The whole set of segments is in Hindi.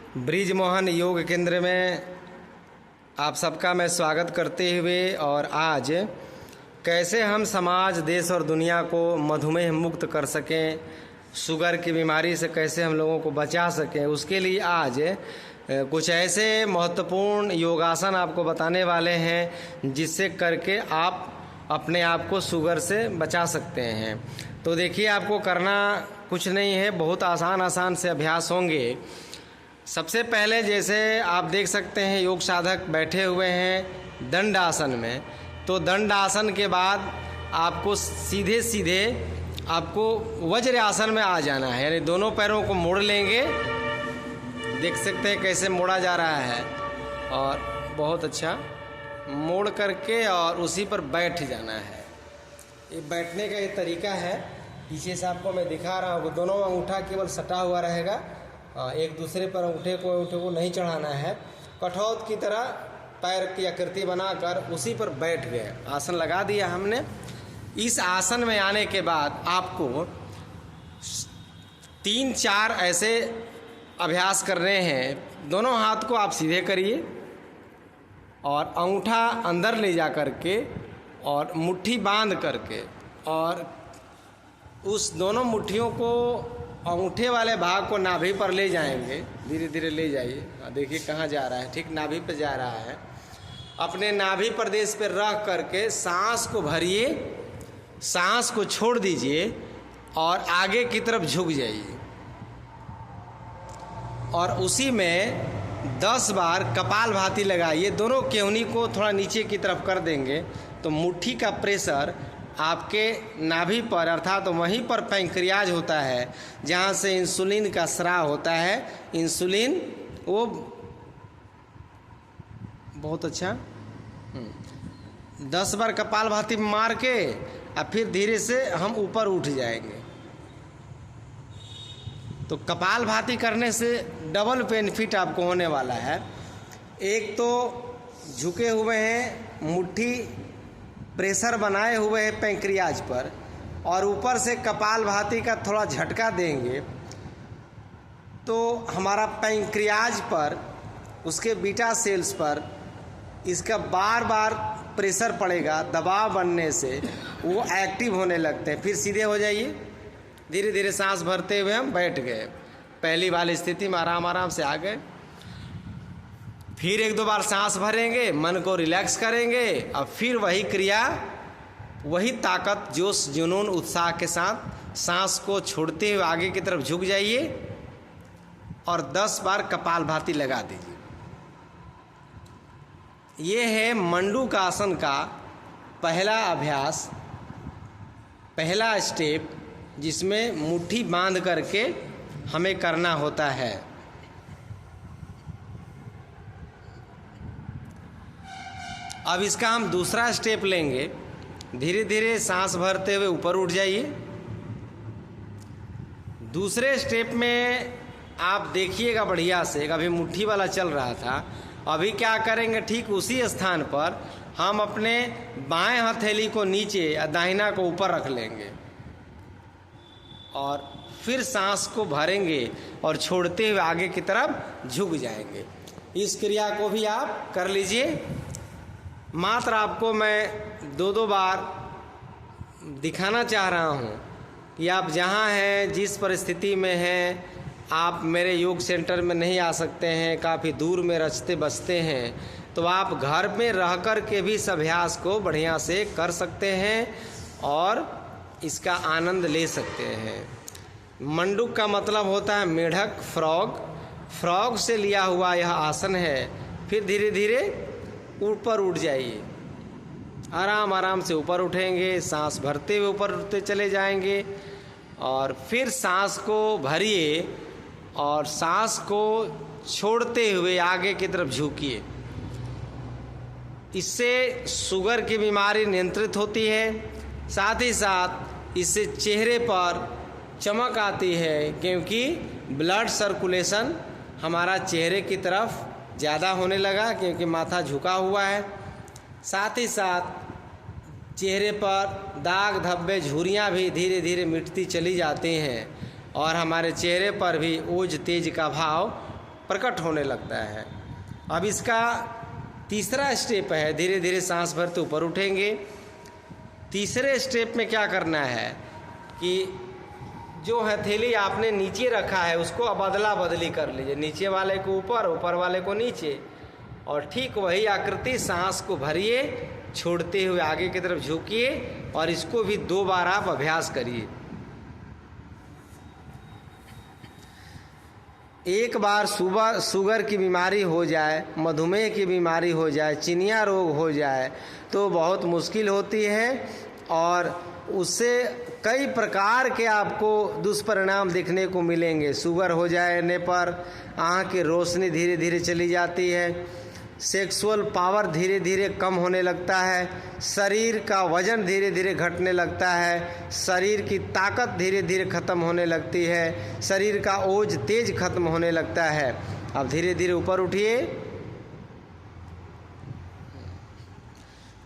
ब्रिजमोहन योग केंद्र में आप सबका मैं स्वागत करते हुए और आज कैसे हम समाज, देश और दुनिया को मधुमेह मुक्त कर सकें, शुगर की बीमारी से कैसे हम लोगों को बचा सकें, उसके लिए आज कुछ ऐसे महत्वपूर्ण योगासन आपको बताने वाले हैं जिससे करके आप अपने आप को शुगर से बचा सकते हैं। तो देखिए, आपको करना कुछ नहीं है, बहुत आसान से अभ्यास होंगे। सबसे पहले जैसे आप देख सकते हैं योग साधक बैठे हुए हैं दंड आसन में, तो दंड आसन के बाद आपको सीधे सीधे आपको वज्र आसन में आ जाना है, यानी दोनों पैरों को मोड़ लेंगे। देख सकते हैं कैसे मोड़ा जा रहा है, और बहुत अच्छा मोड़ करके और उसी पर बैठ जाना है। ये बैठने का ये तरीका है। पीछे से आपको मैं दिखा रहा हूँ, दोनों अंगूठा केवल सटा हुआ रहेगा, एक दूसरे पर अंगूठे को नहीं चढ़ाना है। कठौत की तरह पैर की आकृति बनाकर उसी पर बैठ गए, आसन लगा दिया हमने। इस आसन में आने के बाद आपको 3-4 ऐसे अभ्यास करने हैं। दोनों हाथ को आप सीधे करिए और अंगूठा अंदर ले जा करके और मुट्ठी बांध करके, और उस दोनों मुट्ठियों को अंगूठे वाले भाग को नाभि पर ले जाएंगे। धीरे धीरे ले जाइए, देखिए कहाँ जा रहा है, ठीक नाभि पर जा रहा है। अपने नाभि प्रदेश पर रख करके सांस को भरिए, सांस को छोड़ दीजिए और आगे की तरफ झुक जाइए, और उसी में 10 बार कपालभाति लगाइए। दोनों केहनी को थोड़ा नीचे की तरफ कर देंगे तो मुट्ठी का प्रेशर आपके नाभि पर, अर्थात तो वहीं पर पैंक्रियाज होता है जहाँ से इंसुलिन का स्राव होता है। इंसुलिन वो बहुत अच्छा 10 बार कपालभाति मार के और फिर धीरे से हम ऊपर उठ जाएंगे। तो कपालभाति करने से डबल बेनिफिट आपको होने वाला है। एक तो झुके हुए हैं, मुट्ठी प्रेशर बनाए हुए हैं पैंक्रियाज पर, और ऊपर से कपालभाति का थोड़ा झटका देंगे तो हमारा पैंक्रियाज पर, उसके बीटा सेल्स पर इसका बार बार प्रेशर पड़ेगा, दबाव बनने से वो एक्टिव होने लगते हैं। फिर सीधे हो जाइए, धीरे धीरे सांस भरते हुए हम बैठ गए, पहली वाली स्थिति में आराम से आ गए। फिर 1-2 बार सांस भरेंगे, मन को रिलैक्स करेंगे, अब फिर वही क्रिया, वही ताकत, जोश, जुनून, उत्साह के साथ सांस को छोड़ते हुए आगे की तरफ झुक जाइए और 10 बार कपालभाति लगा दीजिए। ये है मंडूकासन का पहला अभ्यास, पहला स्टेप, जिसमें मुट्ठी बांध करके हमें करना होता है। अब इसका हम दूसरा स्टेप लेंगे। धीरे धीरे सांस भरते हुए ऊपर उठ जाइए। दूसरे स्टेप में आप देखिएगा बढ़िया से, अभी मुट्ठी वाला चल रहा था, अभी क्या करेंगे, ठीक उसी स्थान पर हम अपने बाएं हथेली को नीचे और दाहिना को ऊपर रख लेंगे और फिर सांस को भरेंगे और छोड़ते हुए आगे की तरफ झुक जाएंगे। इस क्रिया को भी आप कर लीजिए। मात्र आपको मैं 2-2 बार दिखाना चाह रहा हूँ कि आप जहाँ हैं, जिस परिस्थिति में हैं, आप मेरे योग सेंटर में नहीं आ सकते हैं, काफ़ी दूर में रचते बसते हैं, तो आप घर में रह कर के भी इस अभ्यास को बढ़िया से कर सकते हैं और इसका आनंद ले सकते हैं। मंडूक का मतलब होता है मेढक, फ्रॉग से लिया हुआ यह आसन है। फिर धीरे धीरे ऊपर उठ जाइए, आराम से ऊपर उठेंगे, सांस भरते हुए ऊपर उठते चले जाएंगे, और फिर सांस को भरिए और सांस को छोड़ते हुए आगे की तरफ झुकिए। इससे शुगर की बीमारी नियंत्रित होती है, साथ ही साथ इससे चेहरे पर चमक आती है, क्योंकि ब्लड सर्कुलेशन हमारा चेहरे की तरफ ज़्यादा होने लगा, क्योंकि माथा झुका हुआ है। साथ ही साथ चेहरे पर दाग धब्बे, झुर्रियाँ भी धीरे धीरे मिटती चली जाती हैं, और हमारे चेहरे पर भी ओज तेज का भाव प्रकट होने लगता है। अब इसका तीसरा स्टेप है, धीरे धीरे सांस भरते ऊपर उठेंगे। तीसरे स्टेप में क्या करना है कि जो हथेली आपने नीचे रखा है उसको अब अदला बदली कर लीजिए, नीचे वाले को ऊपर, ऊपर वाले को नीचे, और ठीक वही आकृति सांस को भरिए, छोड़ते हुए आगे की तरफ झुकिए और इसको भी 2 बार आप अभ्यास करिए। एक बार शुगर की बीमारी हो जाए, मधुमेह की बीमारी हो जाए, चिनिया रोग हो जाए तो बहुत मुश्किल होती है और उससे कई प्रकार के आपको दुष्परिणाम देखने को मिलेंगे। शुगर हो जाने पर आँख की रोशनी धीरे धीरे चली जाती है, सेक्सुअल पावर धीरे धीरे कम होने लगता है, शरीर का वजन धीरे धीरे घटने लगता है, शरीर की ताकत धीरे धीरे ख़त्म होने लगती है, शरीर का ओज तेज खत्म होने लगता है। अब धीरे धीरे ऊपर उठिए।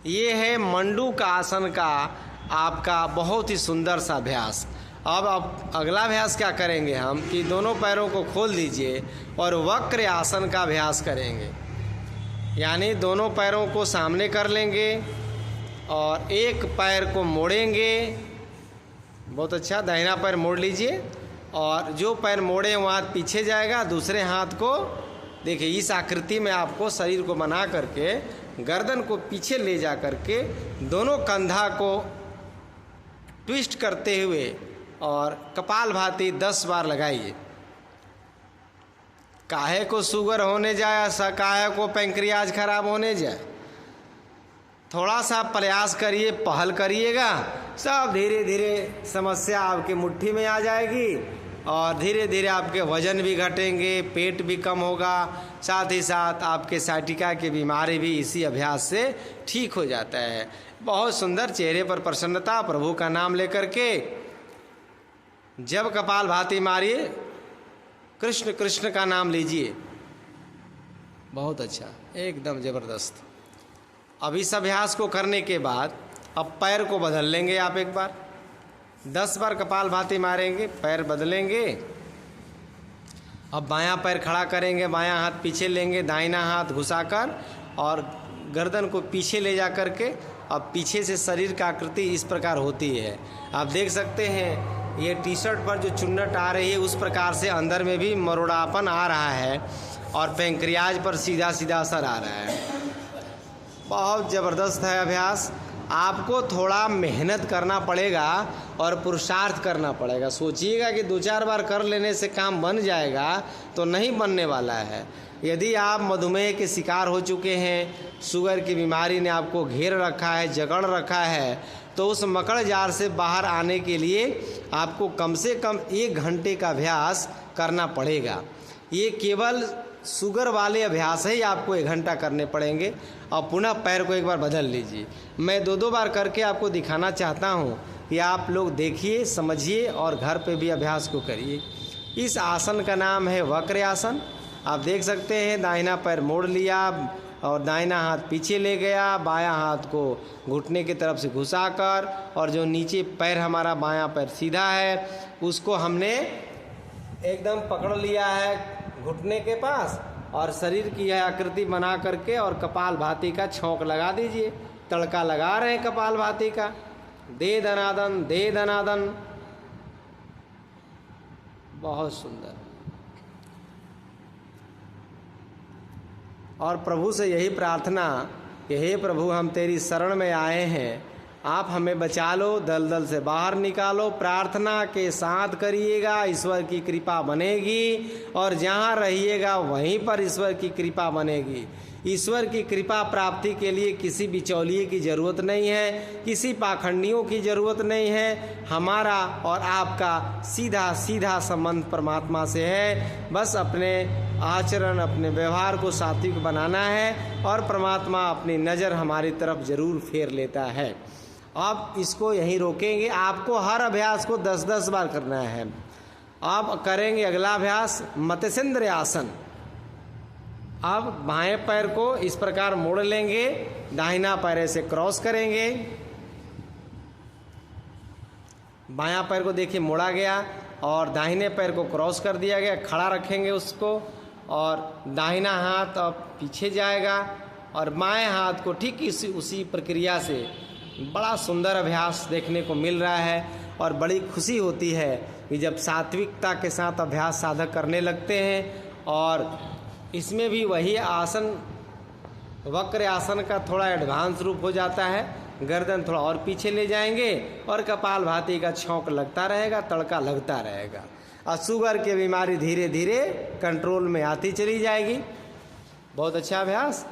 ये है मंडूक आसन का आपका बहुत ही सुंदर सा अभ्यास। अब अगला अभ्यास क्या करेंगे हम कि दोनों पैरों को खोल दीजिए और वक्र आसन का अभ्यास करेंगे, यानी दोनों पैरों को सामने कर लेंगे और एक पैर को मोड़ेंगे। बहुत अच्छा, दाहिना पैर मोड़ लीजिए और जो पैर मोड़े वो हाथ पीछे जाएगा, दूसरे हाथ को देखिए इस आकृति में आपको शरीर को बना करके गर्दन को पीछे ले जा करके दोनों कंधा को ट्विस्ट करते हुए और कपालभाति 10 बार लगाइए। काहे को शुगर होने जाए, काहे को पैंक्रियाज खराब होने जाए, थोड़ा सा प्रयास करिए, पहल करिएगा, सब धीरे धीरे समस्या आपकी मुट्ठी में आ जाएगी और धीरे धीरे आपके वजन भी घटेंगे, पेट भी कम होगा, साथ ही साथ आपके साइटिका की बीमारी भी इसी अभ्यास से ठीक हो जाता है। बहुत सुंदर, चेहरे पर प्रसन्नता, प्रभु का नाम लेकर के जब कपालभाति मारिए, कृष्ण कृष्ण का नाम लीजिए। बहुत अच्छा, एकदम ज़बरदस्त। अब इस अभ्यास को करने के बाद अब पैर को बदल लेंगे आप एक बार, 10 बार कपालभाति मारेंगे, पैर बदलेंगे। अब बायां पैर खड़ा करेंगे, बायां हाथ पीछे लेंगे, दाहिना हाथ घुसाकर और गर्दन को पीछे ले जा करके अब पीछे से शरीर का आकृति इस प्रकार होती है। आप देख सकते हैं ये टी शर्ट पर जो चुन्नट आ रही है उस प्रकार से अंदर में भी मरोड़ापन आ रहा है और पैंक्रियाज पर सीधा सीधा असर आ रहा है। बहुत ज़बरदस्त है अभ्यास। आपको थोड़ा मेहनत करना पड़ेगा और पुरुषार्थ करना पड़ेगा। सोचिएगा कि 2-4 बार कर लेने से काम बन जाएगा तो नहीं बनने वाला है। यदि आप मधुमेह के शिकार हो चुके हैं, शुगर की बीमारी ने आपको घेर रखा है, जकड़ रखा है, तो उस मकड़ जाल से बाहर आने के लिए आपको कम से कम 1 घंटे का अभ्यास करना पड़ेगा। ये केवल शुगर वाले अभ्यास ही आपको 1 घंटा करने पड़ेंगे। और पुनः पैर को एक बार बदल लीजिए। मैं 2-2 बार करके आपको दिखाना चाहता हूँ कि आप लोग देखिए, समझिए और घर पे भी अभ्यास को करिए। इस आसन का नाम है वक्र आसन। आप देख सकते हैं दाहिना पैर मोड़ लिया और दाहिना हाथ पीछे ले गया, बायां हाथ को घुटने की तरफ से घुसाकर और जो नीचे पैर हमारा बायां पैर सीधा है उसको हमने एकदम पकड़ लिया है घुटने के पास और शरीर की यह आकृति बना करके और कपालभाति का छौंक लगा दीजिए। तड़का लगा रहे हैं कपालभाति का, दे दनादन दे दनादन। बहुत सुंदर। और प्रभु से यही प्रार्थना कि हे प्रभु, हम तेरी शरण में आए हैं, आप हमें बचा लो, दलदल से बाहर निकालो। प्रार्थना के साथ करिएगा, ईश्वर की कृपा बनेगी और जहाँ रहिएगा वहीं पर ईश्वर की कृपा बनेगी। ईश्वर की कृपा प्राप्ति के लिए किसी बिचौलिए की ज़रूरत नहीं है, किसी पाखंडियों की ज़रूरत नहीं है। हमारा और आपका सीधा सीधा संबंध परमात्मा से है। बस अपने आचरण, अपने व्यवहार को सात्विक बनाना है और परमात्मा अपनी नज़र हमारी तरफ ज़रूर फेर लेता है। अब इसको यहीं रोकेंगे। आपको हर अभ्यास को 10-10 बार करना है। अब करेंगे अगला अभ्यास मत्स्येंद्र आसन। अब बाएं पैर को इस प्रकार मोड़ लेंगे, दाहिना पैर ऐसे क्रॉस करेंगे। बायां पैर को देखिए मोड़ा गया और दाहिने पैर को क्रॉस कर दिया गया, खड़ा रखेंगे उसको और दाहिना हाथ अब पीछे जाएगा और बाएं हाथ को ठीक उसी प्रक्रिया से बड़ा सुंदर अभ्यास देखने को मिल रहा है। और बड़ी खुशी होती है कि जब सात्विकता के साथ अभ्यास साधक करने लगते हैं। और इसमें भी वही आसन, वक्र आसन का थोड़ा एडवांस रूप हो जाता है। गर्दन थोड़ा और पीछे ले जाएंगे और कपालभाति का छौंक लगता रहेगा, तड़का लगता रहेगा और शुगर की बीमारी धीरे धीरे कंट्रोल में आती चली जाएगी। बहुत अच्छा अभ्यास।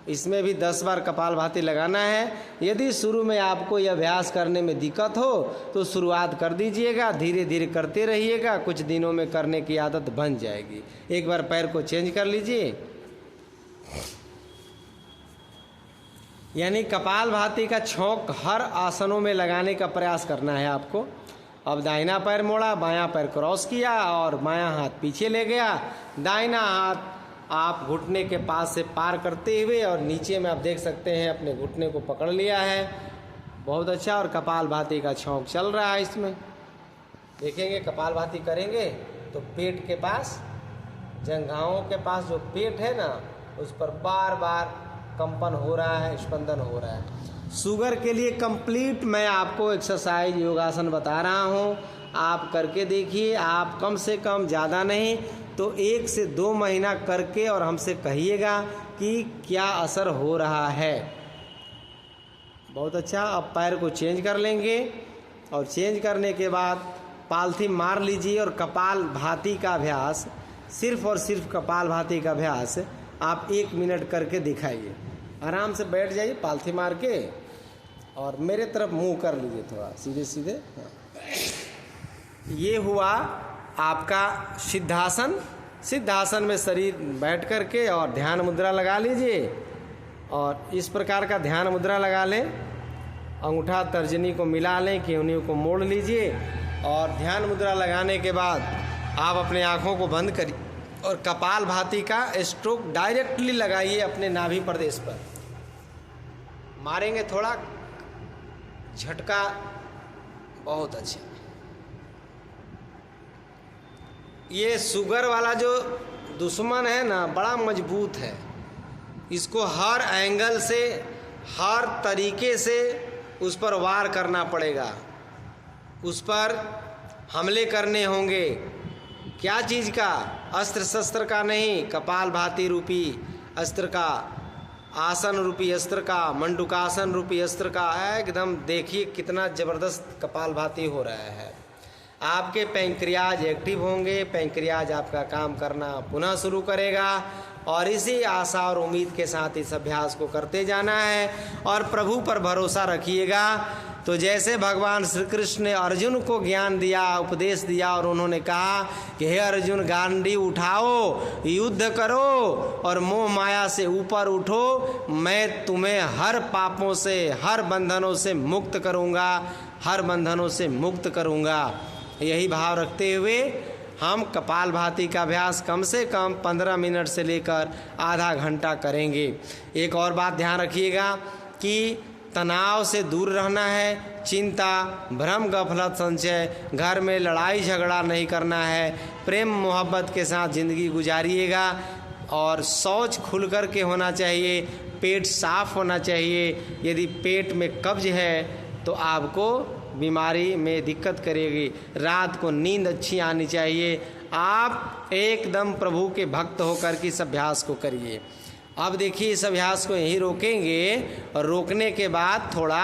इसमें भी 10 बार कपालभाति लगाना है। यदि शुरू में आपको यह अभ्यास करने में दिक्कत हो तो शुरुआत कर दीजिएगा, धीरे धीरे करते रहिएगा, कुछ दिनों में करने की आदत बन जाएगी। एक बार पैर को चेंज कर लीजिए। यानी कपालभाति का छौंक हर आसनों में लगाने का प्रयास करना है आपको। अब दाहिना पैर मोड़ा, बायां पैर क्रॉस किया और बायां हाथ पीछे ले गया। दाहिना हाथ आप घुटने के पास से पार करते हुए और नीचे में आप देख सकते हैं अपने घुटने को पकड़ लिया है। बहुत अच्छा। और कपालभाति का छौंक चल रहा है। इसमें देखेंगे कपालभाति करेंगे तो पेट के पास, जंघाओं के पास जो पेट है ना, उस पर बार बार कंपन हो रहा है, स्पंदन हो रहा है। शुगर के लिए कंप्लीट मैं आपको एक्सरसाइज योगासन बता रहा हूँ, आप करके देखिए। आप कम से कम, ज़्यादा नहीं तो 1 से 2 महीना करके और हमसे कहिएगा कि क्या असर हो रहा है। बहुत अच्छा। अब पैर को चेंज कर लेंगे और चेंज करने के बाद पालथी मार लीजिए और कपालभाति का अभ्यास, सिर्फ और सिर्फ कपालभाति का अभ्यास आप 1 मिनट करके दिखाइए। आराम से बैठ जाइए पालथी मार के और मेरे तरफ मुंह कर लीजिए, थोड़ा सीधे सीधे। ये हुआ आपका सिद्धासन। सिद्धासन में शरीर बैठ करके और ध्यान मुद्रा लगा लीजिए और इस प्रकार का ध्यान मुद्रा लगा लें। अंगूठा तर्जनी को मिला लें, केवनियों को मोड़ लीजिए और ध्यान मुद्रा लगाने के बाद आप अपने आँखों को बंद करिए और कपालभाति का स्ट्रोक डायरेक्टली लगाइए अपने नाभि प्रदेश पर। मारेंगे थोड़ा झटका। बहुत अच्छा। ये शुगर वाला जो दुश्मन है ना, बड़ा मजबूत है। इसको हर एंगल से, हर तरीके से उस पर वार करना पड़ेगा, उस पर हमले करने होंगे। क्या चीज़ का? अस्त्र शस्त्र का नहीं, कपालभाति रूपी अस्त्र का, आसन रूपी अस्त्र का, मंडूकासन रूपी अस्त्र का। एकदम देखिए कितना ज़बरदस्त कपालभाति हो रहा है। आपके पैंक्रियाज एक्टिव होंगे, पैंक्रियाज आपका काम करना पुनः शुरू करेगा और इसी आशा और उम्मीद के साथ इस अभ्यास को करते जाना है और प्रभु पर भरोसा रखिएगा। तो जैसे भगवान श्री कृष्ण ने अर्जुन को ज्ञान दिया, उपदेश दिया और उन्होंने कहा कि हे अर्जुन, गांडी उठाओ, युद्ध करो और मोह माया से ऊपर उठो, मैं तुम्हें हर पापों से, हर बंधनों से मुक्त करूँगा, हर बंधनों से मुक्त करूँगा। यही भाव रखते हुए हम कपालभाति का अभ्यास कम से कम 15 मिनट से लेकर आधा घंटा करेंगे। एक और बात ध्यान रखिएगा कि तनाव से दूर रहना है, चिंता, भ्रम, गफलत, संशय, घर में लड़ाई झगड़ा नहीं करना है, प्रेम मोहब्बत के साथ ज़िंदगी गुजारिएगा और शौच खुल कर के होना चाहिए, पेट साफ होना चाहिए। यदि पेट में कब्ज है तो आपको बीमारी में दिक्कत करेगी। रात को नींद अच्छी आनी चाहिए। आप एकदम प्रभु के भक्त होकर के इस अभ्यास को करिए। अब देखिए इस अभ्यास को यहीं रोकेंगे और रोकने के बाद थोड़ा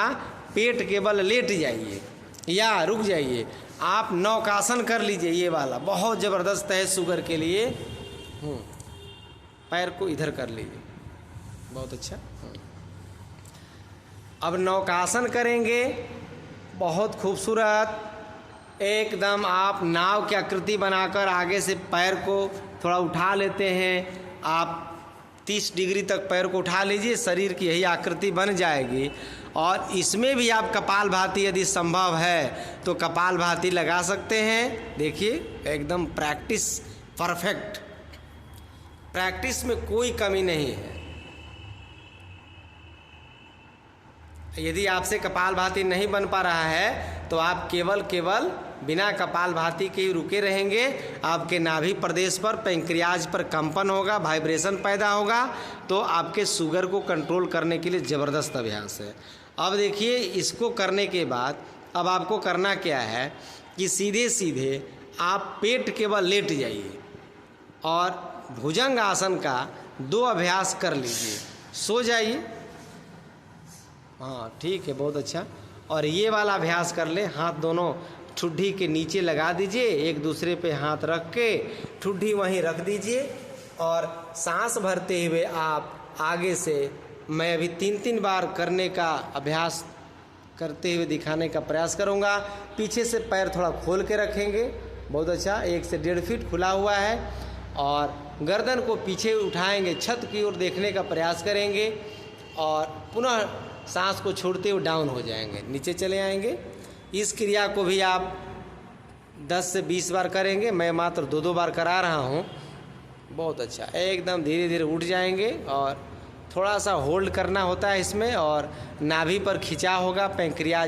पेट के बल लेट जाइए या रुक जाइए। आप नौकासन कर लीजिए, ये वाला बहुत ज़बरदस्त है शुगर के लिए। पैर को इधर कर लीजिए, बहुत अच्छा। अब नौकासन करेंगे, बहुत खूबसूरत। एकदम आप नाव की आकृति बनाकर आगे से पैर को थोड़ा उठा लेते हैं। आप 30 डिग्री तक पैर को उठा लीजिए, शरीर की यही आकृति बन जाएगी। और इसमें भी आप कपालभाति यदि संभव है तो कपालभाति लगा सकते हैं। देखिए एकदम प्रैक्टिस परफेक्ट, प्रैक्टिस में कोई कमी नहीं है। यदि आपसे कपालभाति नहीं बन पा रहा है तो आप केवल बिना कपालभाति के ही रुके रहेंगे। आपके नाभि प्रदेश पर, पैंक्रियाज पर कंपन होगा, वाइब्रेशन पैदा होगा। तो आपके शुगर को कंट्रोल करने के लिए ज़बरदस्त अभ्यास है। अब देखिए, इसको करने के बाद अब आपको करना क्या है कि सीधे सीधे आप पेट के बल लेट जाइए और भुजंग आसन का 2 अभ्यास कर लीजिए। सो जाइए। हाँ ठीक है, बहुत अच्छा। और ये वाला अभ्यास कर ले। हाथ दोनों ठुड्डी के नीचे लगा दीजिए, एक दूसरे पे हाथ रख के ठुड्डी वहीं रख दीजिए और सांस भरते हुए आप आगे से, मैं अभी 3-3 बार करने का अभ्यास करते हुए दिखाने का प्रयास करूँगा। पीछे से पैर थोड़ा खोल के रखेंगे, बहुत अच्छा, 1 से 1.5 फीट खुला हुआ है। और गर्दन को पीछे उठाएंगे, छत की ओर देखने का प्रयास करेंगे और पुनः सांस को छोड़ते हुए डाउन हो जाएंगे, नीचे चले आएंगे। इस क्रिया को भी आप 10 से 20 बार करेंगे, मैं मात्र 2-2 बार करा रहा हूँ। बहुत अच्छा, एकदम धीरे धीरे उठ जाएंगे और थोड़ा सा होल्ड करना होता है इसमें, और नाभि पर खिंचाव होगा, पैंक्रियाज